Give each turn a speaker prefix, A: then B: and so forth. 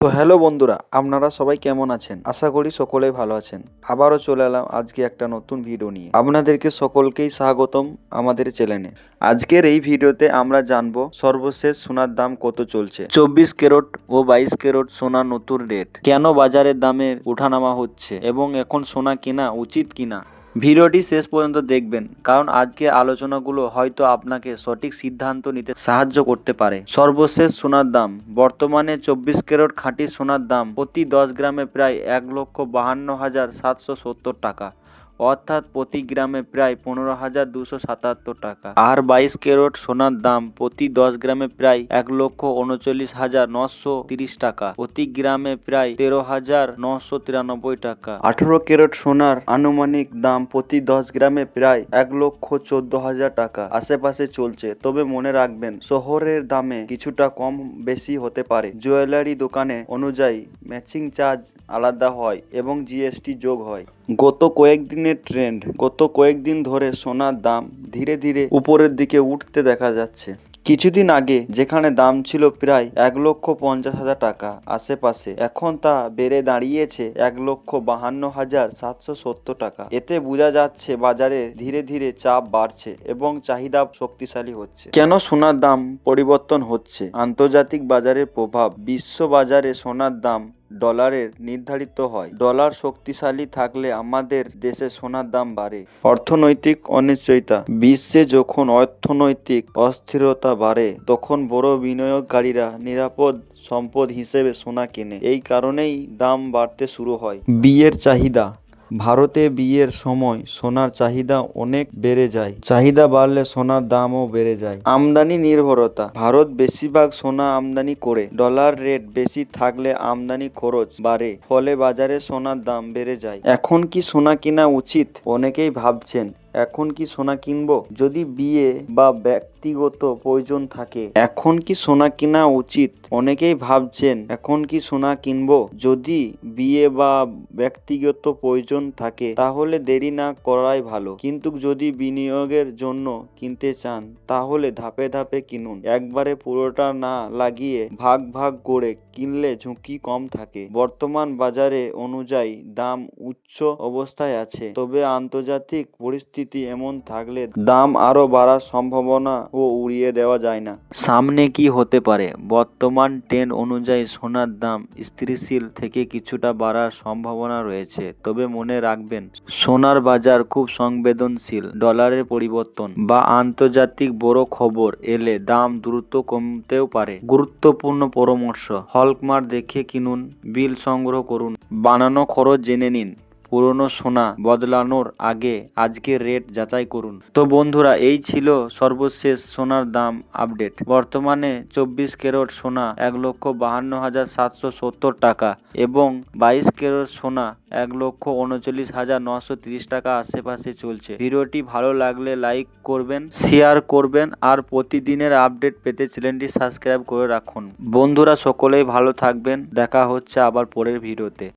A: তো হ্যালো বন্ধুরা, আপনারা সবাই কেমন আছেন? আশা করি সকলেই ভালো আছেন। আবারও চলে এলাম আজকে একটা নতুন ভিডিও নিয়ে। আপনাদেরকে সকলকেই স্বাগতম আমাদের চ্যানেলে। আজকের এই ভিডিওতে আমরা জানবো সর্বশেষ সোনার দাম কত চলছে, 24 ক্যারেট ও 22 ক্যারেট সোনার নতুন রেট, কেন বাজারের দামের ওঠানামা হচ্ছে এবং এখন সোনা কেনা উচিত কিনা। ভিডিওটি শেষ পর্যন্ত দেখবেন, কারণ আজকে আলোচনাগুলো হয়তো আপনাকে সঠিক সিদ্ধান্ত নিতে সাহায্য করতে পারে। সর্বশেষ সোনার দাম। বর্তমানে 24 ক্যারেট খাঁটি সোনার দাম প্রতি 10 গ্রামে প্রায় 1,52,770 টাকা, অর্থাৎ প্রতি গ্রামে প্রায় 15,277 টাকা। আর 22 ক্যারেট সোনার দাম প্রতি 10 গ্রামে প্রায় 1,39,930 টাকা, প্রতি গ্রামে প্রায় 13,993 টাকা। 18 ক্যারেট সোনার আনুমানিক দাম প্রতি 10 গ্রামে প্রায় 1,14,000 টাকা আশেপাশে চলছে। তবে মনে রাখবেন, শহরের দামে কিছুটা কম বেশি হতে পারে। জুয়েলারি দোকানে অনুযায়ী ম্যাচিং চার্জ আলাদা হয় এবং জিএসটি যোগ হয়। গত কয়েকদিনের ট্রেন্ড। গত কয়েকদিন ধরে সোনার দাম ধীরে ধীরে উপরের দিকে উঠতে দেখা যাচ্ছে। কিছুদিন আগে যেখানে দাম ছিল প্রায় 1,50,000 টাকা আশেপাশে, এখন তা বেড়ে দাঁড়িয়েছে 1,52,770 টাকা। এতে বোঝা যাচ্ছে বাজারে ধীরে ধীরে চাপ বাড়ছে এবং চাহিদা শক্তিশালী হচ্ছে। কেন সোনার দাম পরিবর্তন হচ্ছে? আন্তর্জাতিক বাজারের প্রভাব। বিশ্ব বাজারে সোনার দাম ডলারের নির্ধারিত হয়। ডলার শক্তিশালী থাকলে আমাদের দেশে সোনার দাম বাড়ে। অর্থনৈতিক অনিশ্চয়তা। বিশ্বে যখন অর্থনৈতিক অস্থিরতা বাড়ে, তখন বড় বিনিয়োগকারীরা নিরাপদ সম্পদ হিসেবে সোনা কেনে। এই কারণেই দাম বাড়তে শুরু হয়। বিয়ের চাহিদা। ভারতে বিয়ের সময় সোনার চাহিদা অনেক বেড়ে যায়। চাহিদা বাড়লে সোনার দামও বেড়ে যায়। আমদানি নির্ভরতা। ভারত বেশিরভাগ সোনা আমদানি করে। ডলার রেট বেশি থাকলে আমদানি খরচ বাড়ে, ফলে বাজারে সোনার দাম বেড়ে যায়। এখন কি সোনা কেনা উচিত? অনেকেই ভাবছেন, এখন কি সোনা কিনবো যদি বিয়ে বা ব্যক্তিগত প্রয়োজন থাকে। এখন কি সোনা কেনা উচিত? অনেকেই ভাবছেন, এখন কি সোনা কিনবো যদি বিয়ে বা ব্যক্তিগত প্রয়োজন থাকে। তাহলে দেরি না করাই ভালো। কিন্তু যদি বিনিয়োগের জন্য কিনতে চান, তাহলে ধাপে ধাপে কিনুন। একবারে পুরোটা না লাগিয়ে ভাগ ভাগ করে কিনলে ঝুঁকি কম থাকে। বর্তমান বাজারে অনুযায়ী দাম উচ্চ অবস্থায় আছে, তবে আন্তর্জাতিক পরিস্থিতি এমন থাকলে দাম আরো বাড়ার সম্ভাবনা ও উড়িয়ে দেওয়া যায় না। সামনে কি হতে পারে? বর্তমান ট্রেন্ড অনুযায়ী সোনার দাম স্থিতিশীল থেকে কিছুটা বাড়ার সম্ভাবনা রয়েছে, তবে মনে রাখবেন, সোনার বাজার খুব সংবেদনশীল। ডলারের পরিবর্তন বা আন্তর্জাতিক বড় খবর এলে দাম দ্রুত কমতেও পারে। গুরুত্বপূর্ণ পরামর্শ: হলমার্ক দেখে কিনুন, বিল সংগ্রহ করুন, বানানো খরচ জেনে নিন, পুরনো সোনা বদলানোর আগে আজকের রেট যাচাই করুন। তো বন্ধুরা, এই ছিল সর্বশেষ সোনার দাম আপডেট। বর্তমানে 24 ক্যারেট সোনা 1,52,770 টাকা এবং 22 ক্যারেট সোনা 1,39,930 টাকা আশেপাশে চলছে। ভিডিওটি ভালো লাগলে লাইক করবেন, শেয়ার করবেন আর প্রতিদিনের আপডেট পেতে চ্যানেলটি সাবস্ক্রাইব করে রাখুন। বন্ধুরা সকলেই ভালো থাকবেন। দেখা হচ্ছে আবার পরের ভিডিওতে।